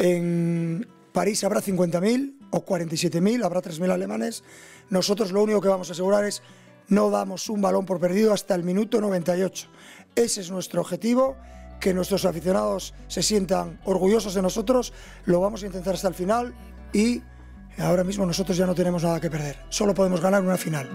En París habrá 50.000 o 47.000, habrá 3.000 alemanes. Nosotros lo único que vamos a asegurar es no damos un balón por perdido hasta el minuto 98. Ese es nuestro objetivo, que nuestros aficionados se sientan orgullosos de nosotros. Lo vamos a intentar hasta el final y ahora mismo nosotros ya no tenemos nada que perder. Solo podemos ganar una final.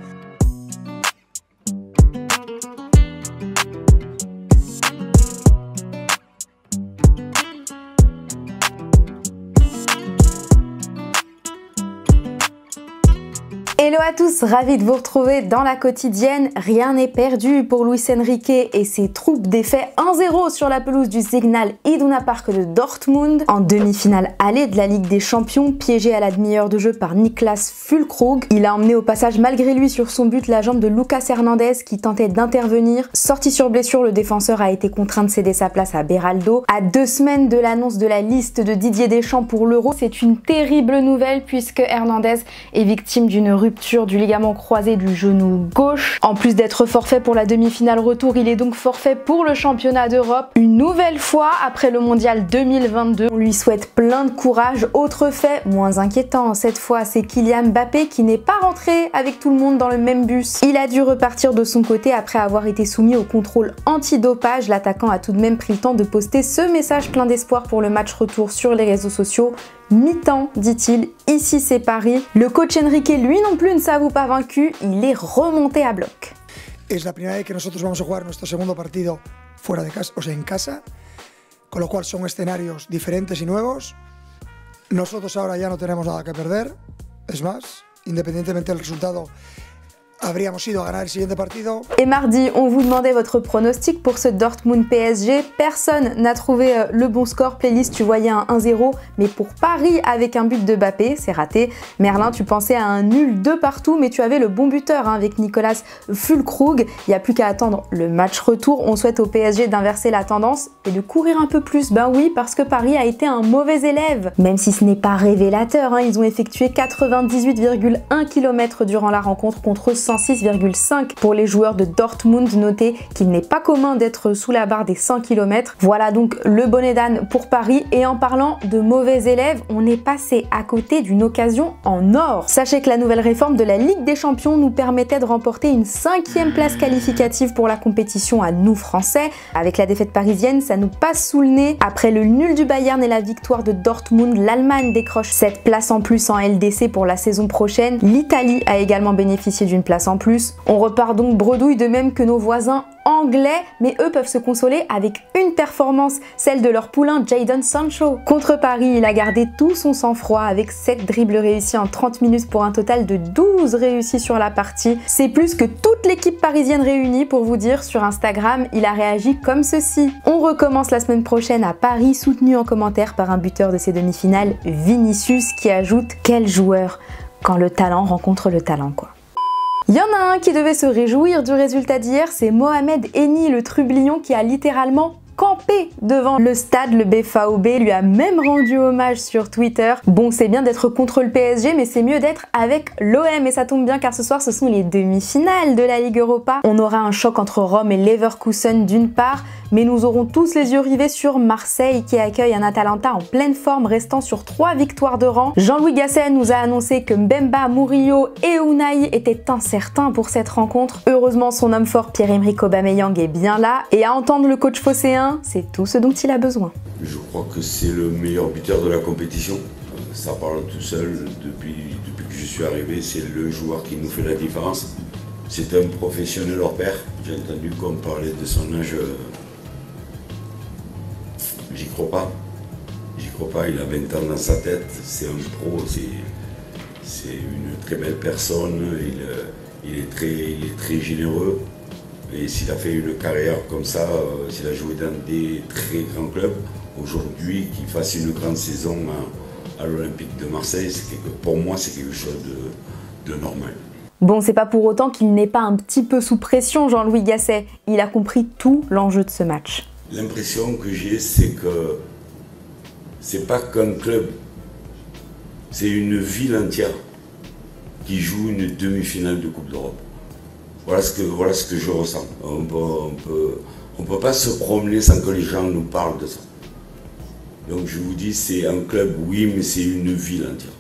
Hello à tous, ravi de vous retrouver dans la quotidienne. Rien n'est perdu pour Luis Enrique et ses troupes défait 1-0 sur la pelouse du Signal Iduna Park de Dortmund. En demi-finale aller de la Ligue des Champions, piégé à la demi-heure de jeu par Niklas Füllkrug. Il a emmené au passage malgré lui sur son but la jambe de Lucas Hernandez qui tentait d'intervenir. Sorti sur blessure, le défenseur a été contraint de céder sa place à Beraldo. À 2 semaines de l'annonce de la liste de Didier Deschamps pour l'Euro, c'est une terrible nouvelle puisque Hernandez est victime d'une rupture du ligament croisé du genou gauche. En plus d'être forfait pour la demi-finale retour, il est donc forfait pour le championnat d'Europe. Une nouvelle fois après le mondial 2022. On lui souhaite plein de courage. Autre fait, moins inquiétant cette fois, c'est Kylian Mbappé qui n'est pas rentré avec tout le monde dans le même bus. Il a dû repartir de son côté après avoir été soumis au contrôle antidopage. L'attaquant a tout de même pris le temps de poster ce message plein d'espoir pour le match retour sur les réseaux sociaux. Mi-temps, dit-il, ici c'est Paris. Le coach Enrique, lui non plus, ne s'avoue pas vaincu, il est remonté à bloc. Es la primera vez que nosotros vamos a jugar nuestro segundo partido fuera de casa, o sea, en casa, con lo cual son escenarios diferentes y nuevos. Nosotros ahora ya no tenemos nada que perder, es más, independientemente del resultado, habríamos ido a ganar el siguiente partido. Et mardi, on vous demandait votre pronostic pour ce Dortmund PSG. Personne n'a trouvé le bon score. Playlist, tu voyais un 1-0, mais pour Paris avec un but de Mbappé, c'est raté. Merlin, tu pensais à un nul de partout, mais tu avais le bon buteur avec Niklas Füllkrug. Il n'y a plus qu'à attendre le match retour. On souhaite au PSG d'inverser la tendance et de courir un peu plus. Ben oui, parce que Paris a été un mauvais élève. Même si ce n'est pas révélateur, hein, ils ont effectué 98,1 km durant la rencontre contre 106,5 pour les joueurs de Dortmund. Notez qu'il n'est pas commun d'être sous la barre des 100 km. Voilà donc le bonnet d'âne pour Paris. Et en parlant de mauvais élèves, on est passé à côté d'une occasion en or. Sachez que la nouvelle réforme de la Ligue des Champions nous permettait de remporter une 5e place qualificative pour la compétition à nous Français. Avec la défaite parisienne, ça nous passe sous le nez. Après le nul du Bayern et la victoire de Dortmund, l'Allemagne décroche cette place en plus en LDC pour la saison prochaine. L'Italie a également bénéficié d'une place en plus. On repart donc bredouille, de même que nos voisins anglais, mais eux peuvent se consoler avec une performance, celle de leur poulain Jadon Sancho. Contre Paris, il a gardé tout son sang-froid avec 7 dribbles réussis en 30 minutes pour un total de 12 réussis sur la partie. C'est plus que toute l'équipe parisienne réunie. Pour vous dire, sur Instagram, il a réagi comme ceci. On recommence la semaine prochaine à Paris, soutenu en commentaire par un buteur de ces demi-finales, Vinicius, qui ajoute « Quel joueur quand le talent rencontre le talent, quoi ». Il y en a un qui devait se réjouir du résultat d'hier, c'est Mohamed Eni, le trublion qui a littéralement campé devant le stade. Le BVB lui a même rendu hommage sur Twitter. Bon, c'est bien d'être contre le PSG, mais c'est mieux d'être avec l'OM. Et ça tombe bien car ce soir, ce sont les demi-finales de la Ligue Europa. On aura un choc entre Rome et Leverkusen d'une part, mais nous aurons tous les yeux rivés sur Marseille qui accueille un Atalanta en pleine forme, restant sur 3 victoires de rang. Jean-Louis Gasset nous a annoncé que Mbemba, Murillo et Unai étaient incertains pour cette rencontre. Heureusement, son homme fort Pierre-Emerick Aubameyang est bien là, et à entendre le coach phocéen, c'est tout ce dont il a besoin. Je crois que c'est le meilleur buteur de la compétition. Ça parle tout seul. Depuis que je suis arrivé, c'est le joueur qui nous fait la différence. C'est un professionnel hors pair. J'ai entendu qu'on parlait de son âge. J'y crois pas. J'y crois pas. Il a 20 ans dans sa tête. C'est un pro. C'est une très belle personne. Il est très généreux. Et s'il a fait une carrière comme ça, s'il a joué dans des très grands clubs, aujourd'hui, qu'il fasse une grande saison à l'Olympique de Marseille, pour moi, c'est quelque chose de normal. Bon, c'est pas pour autant qu'il n'est pas un petit peu sous pression, Jean-Louis Gasset. Il a compris tout l'enjeu de ce match. L'impression que j'ai, c'est que c'est pas qu'un club, c'est une ville entière qui joue une demi-finale de Coupe d'Europe. Voilà ce que je ressens. On peut pas se promener sans que les gens nous parlent de ça. Donc je vous dis, c'est un club, oui, mais c'est une ville entière.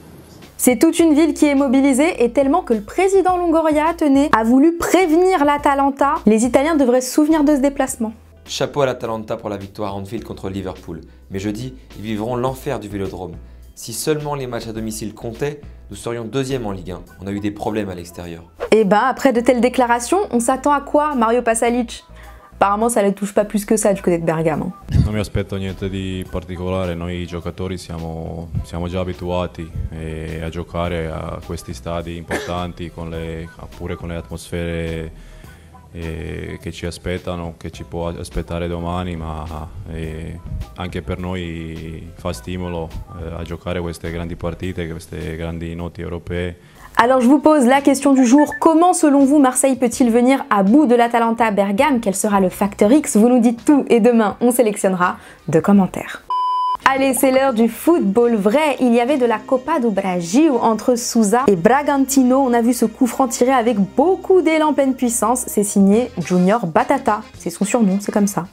C'est toute une ville qui est mobilisée et tellement que le président Longoria, tenez, a voulu prévenir l'Atalanta. Les Italiens devraient se souvenir de ce déplacement. Chapeau à l'Atalanta pour la victoire à Anfield contre Liverpool. Mais jeudi, ils vivront l'enfer du Vélodrome. Si seulement les matchs à domicile comptaient, nous serions deuxième en Ligue 1. On a eu des problèmes à l'extérieur. Et ben, après de telles déclarations, on s'attend à quoi, Mario Pasalic? Apparemment, ça ne les touche pas plus que ça du côté de Bergame. Non mi aspetto niente di particolare, noi giocatori siamo già abituati a giocare a questi stadi importanti pure con le atmosfere che ci aspettano, che ci può aspettare domani, ma anche per noi fa stimolo a giocare queste grandi partite, queste grandi notti europee. Alors je vous pose la question du jour, comment selon vous Marseille peut-il venir à bout de l'Atalanta à Bergame? Quel sera le facteur X? Vous nous dites tout et demain on sélectionnera 2 commentaires. Allez, c'est l'heure du football vrai. Il y avait de la Copa do Brasil entre Sousa et Bragantino. On a vu ce coup franc tiré avec beaucoup d'élan, pleine puissance. C'est signé Junior Batata. C'est son surnom, c'est comme ça.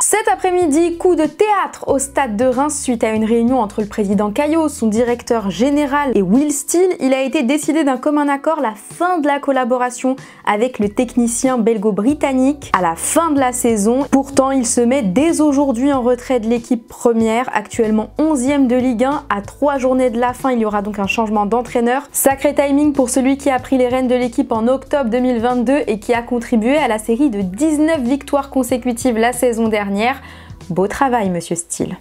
Cet après-midi, coup de théâtre au stade de Reims suite à une réunion entre le président Caillot, son directeur général et Will Steele. Il a été décidé d'un commun accord la fin de la collaboration avec le technicien belgo-britannique à la fin de la saison. Pourtant, il se met dès aujourd'hui en retrait de l'équipe première, actuellement 11e de Ligue 1. À 3 journées de la fin, il y aura donc un changement d'entraîneur. Sacré timing pour celui qui a pris les rênes de l'équipe en octobre 2022 et qui a contribué à la série de 19 victoires consécutives la saison dernière. Beau travail, monsieur Steele.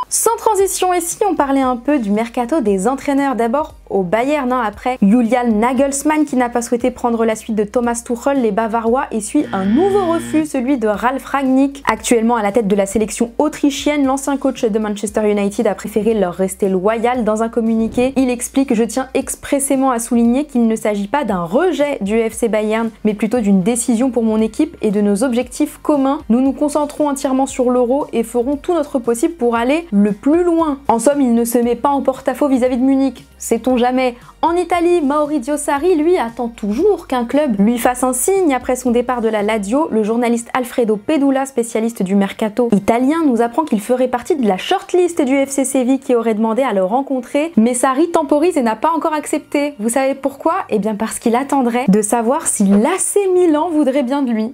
Sans transition, et si on parlait un peu du mercato des entraîneurs? D'abord au Bayern, après Julian Nagelsmann qui n'a pas souhaité prendre la suite de Thomas Tuchel, les Bavarois essuient un nouveau refus, celui de Ralf Rangnick. Actuellement à la tête de la sélection autrichienne, l'ancien coach de Manchester United a préféré leur rester loyal. Dans un communiqué, il explique: je tiens expressément à souligner qu'il ne s'agit pas d'un rejet du FC Bayern, mais plutôt d'une décision pour mon équipe et de nos objectifs communs. Nous nous concentrons entièrement sur l'Euro et ferons tout notre possible pour aller le plus loin. En somme, il ne se met pas en porte-à-faux vis-à-vis de Munich. Sait-on jamais? En Italie, Maurizio Sarri, lui, attend toujours qu'un club lui fasse un signe après son départ de la Lazio. Le journaliste Alfredo Pedula, spécialiste du mercato italien, nous apprend qu'il ferait partie de la shortlist du FC Séville qui aurait demandé à le rencontrer. Mais Sarri temporise et n'a pas encore accepté. Vous savez pourquoi? Eh bien parce qu'il attendrait de savoir si l'AC Milan voudrait bien de lui.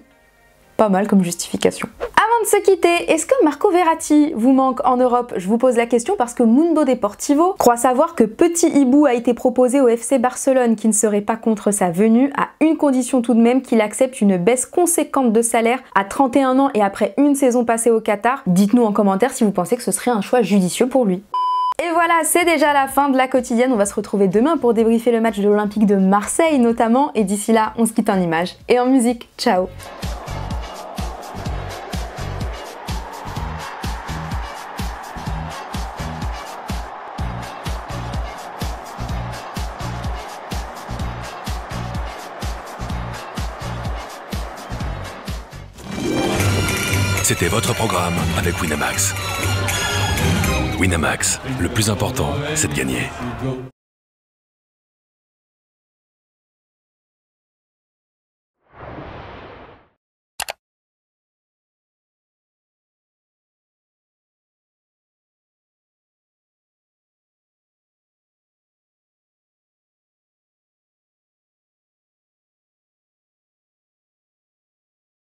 Pas mal comme justification. Avant de se quitter, est-ce que Marco Verratti vous manque en Europe? Je vous pose la question parce que Mundo Deportivo croit savoir que Petit Hibou a été proposé au FC Barcelone, qui ne serait pas contre sa venue, à une condition tout de même: qu'il accepte une baisse conséquente de salaire à 31 ans et après une saison passée au Qatar. Dites-nous en commentaire si vous pensez que ce serait un choix judicieux pour lui. Et voilà, c'est déjà la fin de la quotidienne. On va se retrouver demain pour débriefer le match de l'Olympique de Marseille notamment. Et d'ici là, on se quitte en images et en musique. Ciao! C'était votre programme avec Winamax. Winamax, le plus important, c'est de gagner.